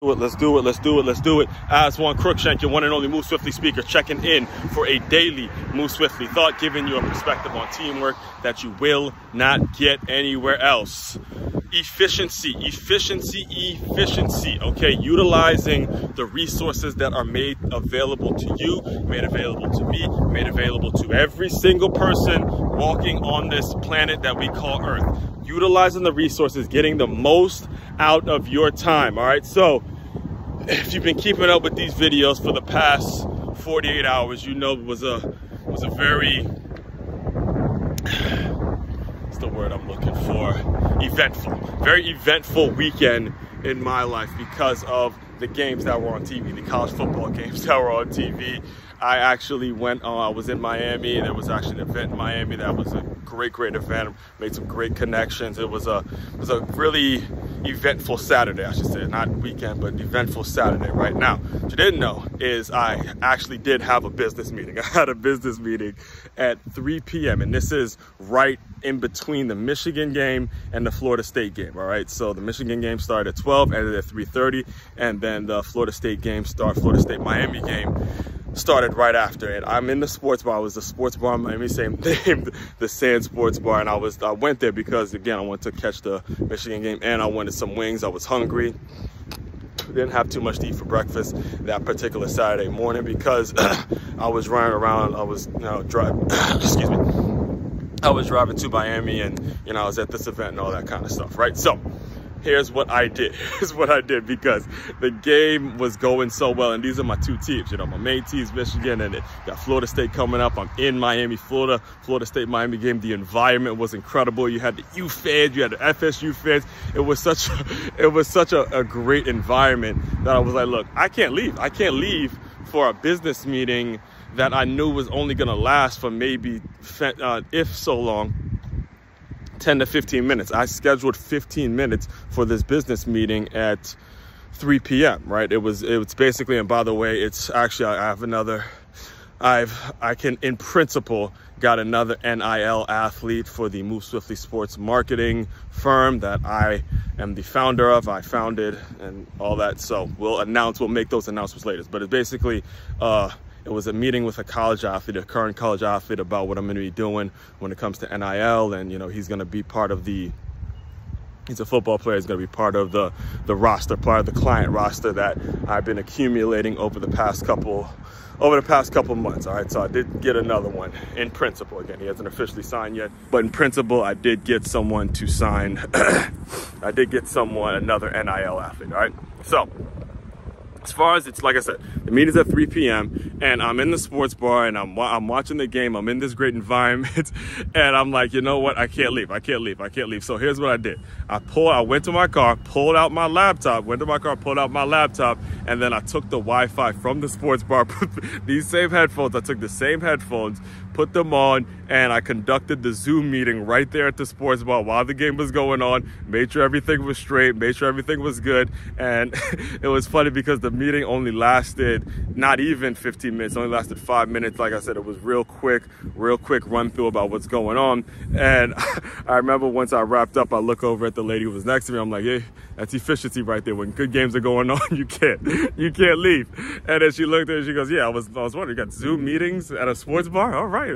Let's do it. Aswand Cruickshank, your one and only Move Swiftly speaker, checking in for a daily Move Swiftly thought, giving you a perspective on teamwork that you will not get anywhere else. Efficiency. Okay, utilizing the resources that are made available to you, made available to me, made available to every single person walking on this planet that we call Earth. Utilizing the resources, getting the most out of your time. All right, so if you've been keeping up with these videos for the past 48 hours, you know it was a very, what's the word I'm looking for? Very eventful weekend in my life because of the games that were on TV, the college football games that were on TV. I actually went, I was in Miami, and there was actually an event in Miami that was a great event. Made some great connections. It was a really eventful Saturday, I should say. Not weekend, but eventful Saturday. Right now, what you didn't know is I actually did have a business meeting. I had a business meeting at 3 p.m. and this is right in between the Michigan game and the Florida State game. All right, so the Michigan game started at 12, ended at 3:30, and then the Florida State Miami game started right after it. I'm in the sports bar. It was the sports bar in Miami, same name, the Sand Sports Bar, and I went there because, again, I wanted to catch the Michigan game and I wanted some wings. I was hungry. Didn't have too much to eat for breakfast that particular Saturday morning because I was running around. I was, driving. Excuse me. I was driving to Miami, and I was at this event and all that kind of stuff, right? So here's what I did. Because the game was going so well, and these are my two teams. My main team's Michigan, and it got Florida State coming up. I'm in Miami, Florida State Miami game. The environment was incredible. You had the U fans, you had the FSU fans. It was such a great environment that I was like, look, I can't leave for a business meeting that I knew was only gonna last for maybe, if so long, 10 to 15 minutes. I scheduled 15 minutes for this business meeting at 3 p.m. right? It was basically, and by the way, it's actually, I can in principle got another NIL athlete for the Move Swiftly sports marketing firm that I am the founder of. I founded and all that. So we'll make those announcements later. But it's basically, it was a meeting with a current college athlete about what I'm going to be doing when it comes to NIL. And, he's going to be part of he's a football player. He's going to be part of the roster, part of the client roster that I've been accumulating over the past couple months. All right, so I did get another one in principle. Again, he hasn't officially signed yet, but in principle, I did get someone to sign. Another NIL athlete. All right, so as far as it's, like I said, the meeting's at 3 p.m. and I'm in the sports bar and I'm watching the game. I'm in this great environment and I'm like, you know what? I can't leave. So here's what I did. I went to my car, pulled out my laptop, and then I took the Wi-Fi from the sports bar, put these same headphones. I took the same headphones, put them on, and I conducted the Zoom meeting right there at the sports bar while the game was going on, made sure everything was straight, made sure everything was good. And it was funny because the meeting only lasted not even 15 minutes, only lasted 5 minutes. Like I said, it was real quick run through about what's going on. And I remember once I wrapped up, I look over at the lady who was next to me. I'm like, hey, that's efficiency right there. When good games are going on, you can't leave. And then she looked at it and she goes, yeah, I was wondering, you got Zoom meetings at a sports bar? All right.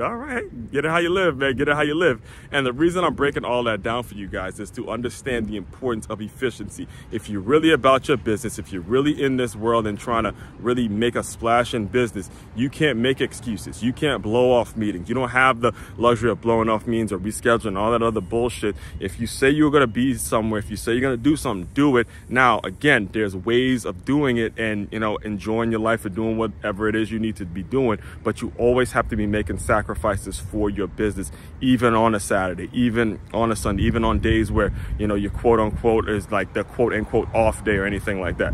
Get it how you live, man. Get it how you live. And the reason I'm breaking all that down for you guys is to understand the importance of efficiency. If you're really about your business, if you're really in this world and trying to really make a splash in business, you can't make excuses. You can't blow off meetings. You don't have the luxury of blowing off meetings or rescheduling, all that other bullshit. If you say you're going to be somewhere, if you say you're going to do something, do it. Now, again, there's ways of doing it and, enjoying your life or doing whatever it is you need to be doing, but you always have to be making sacrifices for your business, even on a Saturday, even on a Sunday, even on days where, your quote unquote is like the quote unquote off day or anything like that.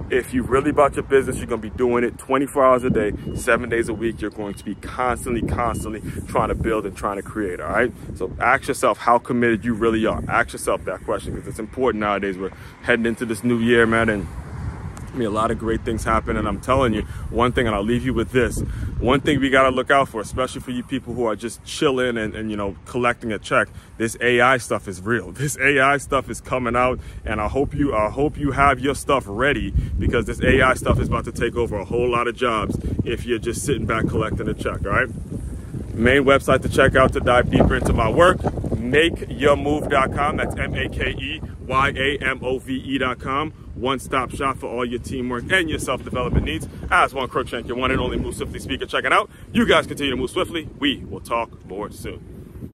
If you're really about your business, you're going to be doing it 24 hours a day, 7 days a week. You're going to be constantly trying to build and trying to create, all right? So ask yourself how committed you really are. Ask yourself that question because it's important nowadays. We're heading into this new year, man, and I mean, a lot of great things happen, and I'm telling you one thing, and I'll leave you with this. One thing we got to look out for, especially for you people who are just chilling and you know, collecting a check. This AI stuff is real. This AI stuff is coming out, and I hope you have your stuff ready, because this AI stuff is about to take over a whole lot of jobs if you're just sitting back collecting a check, all right? Main website to check out to dive deeper into my work, makeyourmove.com. That's MAKEYAMOVE.com. One-stop shop for all your teamwork and your self-development needs. Aswand Cruickshank, your one and only Move Swiftly speaker. Check it out. You guys continue to move swiftly. We will talk more soon.